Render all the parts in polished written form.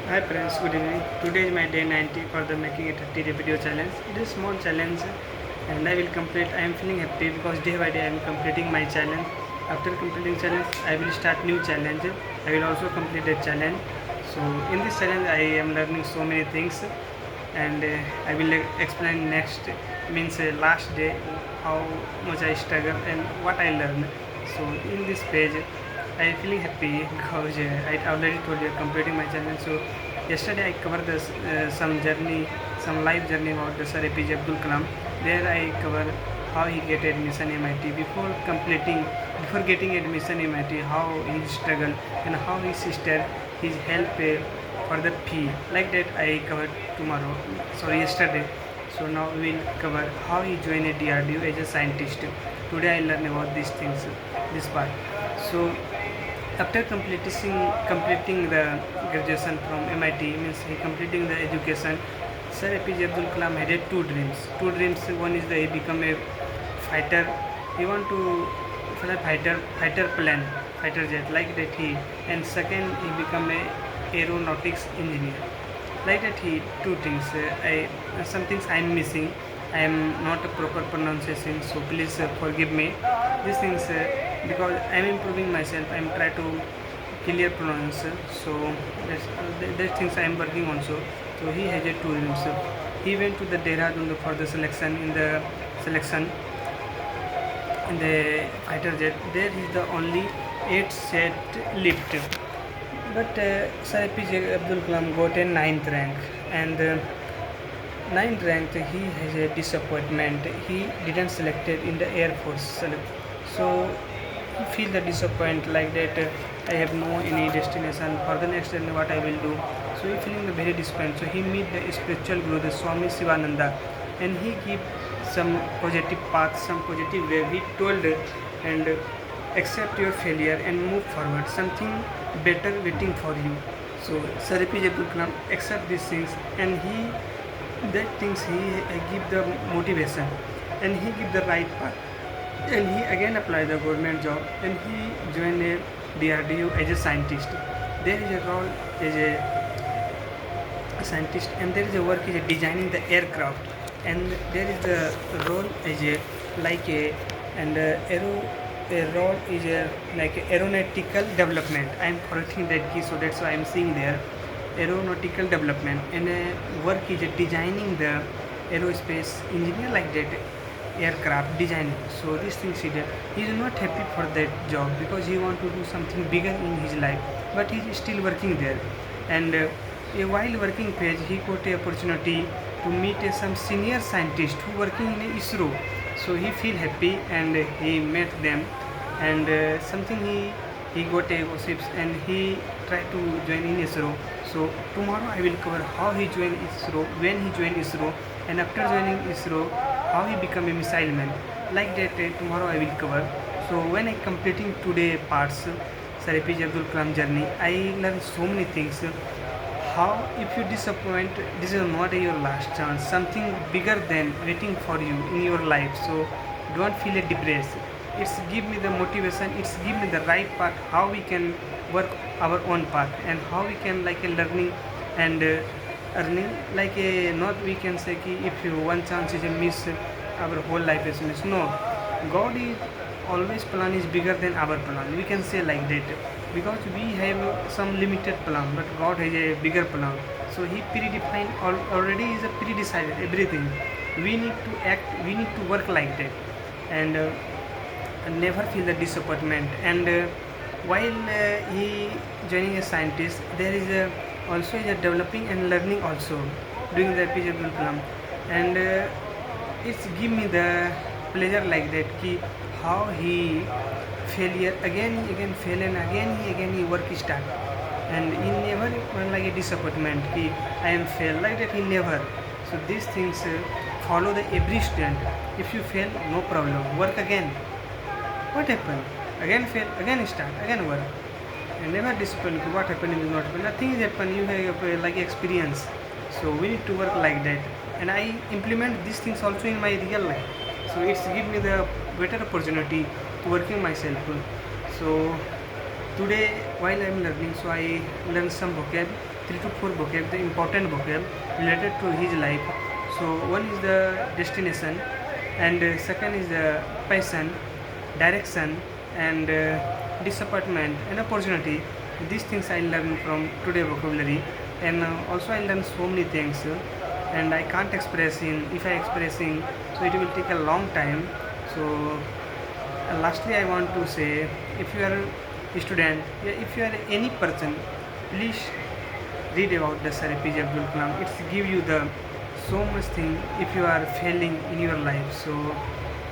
Hi friends, good evening. Today is my day 90 for the making a 30 day video challenge. It is a small challenge and I will complete. I am feeling happy because day by day I am completing my challenge. After completing challenge, I will start new challenge. I will also complete a challenge. So in this challenge I am learning so many things and I will explain next means last day how much I struggle and what I learned. So in this page I am feeling happy because I already told you completing my challenge. So yesterday I covered this some journey, some life journey about the Sir APJ Abdul Kalam. There I cover how he get admission MIT before getting admission MIT, how he struggled and how his sister his help for the fee. Like that I covered yesterday. So now we will cover how he joined a DRDO as a scientist. Today I learn about these things, this part. So after completing the graduation from MIT, means he completing the education, Sir APJ Abdul Kalam had two dreams. Two dreams. One is that he become a fighter. He want to fly fighter plane, fighter jet like that he. And second, he become a aeronautics engineer. Like that he two things. I some things I am missing. I am not a proper pronunciation, so please forgive me. These things because I am improving myself. I am try to clear pronounce. So that's things I am working on. So he has a two dreams. He went to the Dehradun for the selection selection in the fighter jet. There is the only 8 set lift. But Sir APJ Abdul Kalam got a ninth rank, and ninth rank he has a disappointment. He didn't selected in the Air Force, so he feel the disappointment like that. I have no any destination for the next and what I will do. So he feeling very disappointed. So he meet the spiritual guru, the Swami Sivananda, and he give some positive path, some positive way. He told and accept your failure and move forward. Something better waiting for you. So Sir APJ Abdul Kalam accept these things, and he that things he give the motivation, and he give the right path, and he again apply the government job, and he join a DRDO as a scientist. There is a role as a scientist, and there is a work is a designing the aircraft, and there is the role as a like a and a role is a like aeronautical development. I am correcting that key, so that's why I am seeing there aeronautical development, and work is designing the aerospace engineer like that aircraft designing. So these things he is not happy for that job because he want to do something bigger in his life, but he is still working there. And while working page he got a opportunity to meet some senior scientist who working in ISRO. So he feel happy and he met them, and something he got a gossips, and he tried to join in ISRO. So tomorrow I will cover how he joined ISRO, when he joined ISRO, and after joining ISRO, how he become a missile man. Like that tomorrow I will cover. So when I completing today parts, Sir APJ Abdul Kalam journey, I learned so many things. How if you disappoint, this is not your last chance. Something bigger than waiting for you in your life. So don't feel depressed. It's give me the motivation. It's give me the right path. How we can work our own path, and how we can like a learning and earning like a not we can say ki if you one chance is a miss, our whole life is miss. No, God is always plan is bigger than our plan. We can say like that because we have some limited plan, but God has a bigger plan. So He predefined already is a pre-decided everything. We need to act. We need to work like that, and never feel the disappointment. And while he joining a scientist, there is also is a developing and learning also doing the APJ Abdul Kalam, and it's give me the pleasure like that ki how he failure again fail, and again he work start, and he never like a disappointment ki I am fail like that, he never. So these things follow the every student. If you fail, no problem, work again. What happened? Again fail, again start, again work. And never discipline. What happened is not happen. Nothing is happen. You have like experience. So we need to work like that. And I implement these things also in my real life. So it's give me the better opportunity to working myself. So Today while I am learning, so I learn some vocab, 3 to 4 vocab, the important vocab related to his life. So one is the destination, and second is the passion, direction, and disappointment and opportunity. These things I learn from today vocabulary, and also I learn so many things, and I can't express in, if I expressing, so it will take a long time. So lastly I want to say, if you are a student, yeah, if you are any person, please read about the Sir APJ Abdul Kalam. It's give you the so much thing if you are failing in your life. So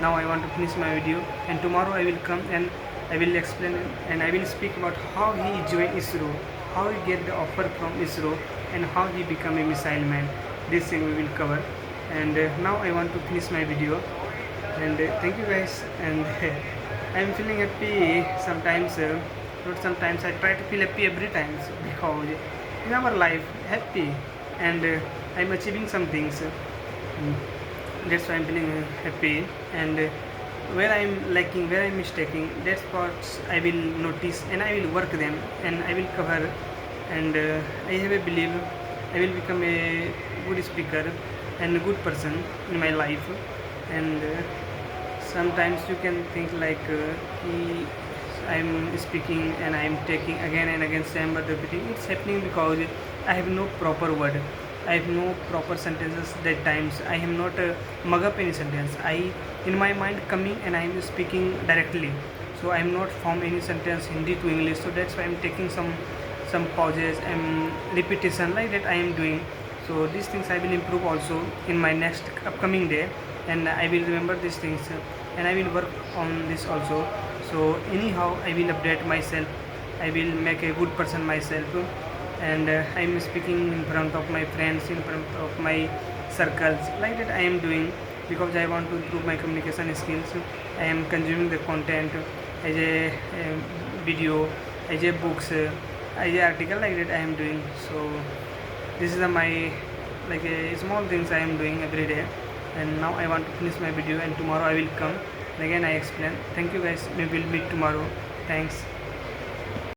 now I want to finish my video, and tomorrow I will come and I will explain and I will speak about how he joined ISRO, how he get the offer from ISRO, and how he become a missile man. This thing we will cover. And now I want to finish my video, and thank you guys. And I am feeling happy sometimes, not sometimes, I try to feel happy every time, so because in our life happy, and I am achieving some things. That's why I'm feeling happy, and where I'm lacking, where I'm mistaking, that's what I will notice and I will work them and I will cover. And I have a belief I will become a good speaker and a good person in my life. And sometimes you can think like I'm speaking and I'm taking again and again same but repeating. It's happening because I have no proper word, I have no proper sentences. That times I am not mug up any sentence. I in my mind coming and I am speaking directly. So I am not form any sentence Hindi to English. So that's why I am taking some pauses and repetition like that I am doing. So these things I will improve also in my next upcoming day, and I will remember these things and I will work on this also. So anyhow I will update myself, I will make a good person myself. And I am speaking in front of my friends, in front of my circles, like that I am doing because I want to improve my communication skills. I am consuming the content as a video, as a books, as a article, like that I am doing. So this is my like a small things I am doing every day. And now I want to finish my video, and tomorrow I will come and again I explain. Thank you guys, maybe we'll meet tomorrow. Thanks.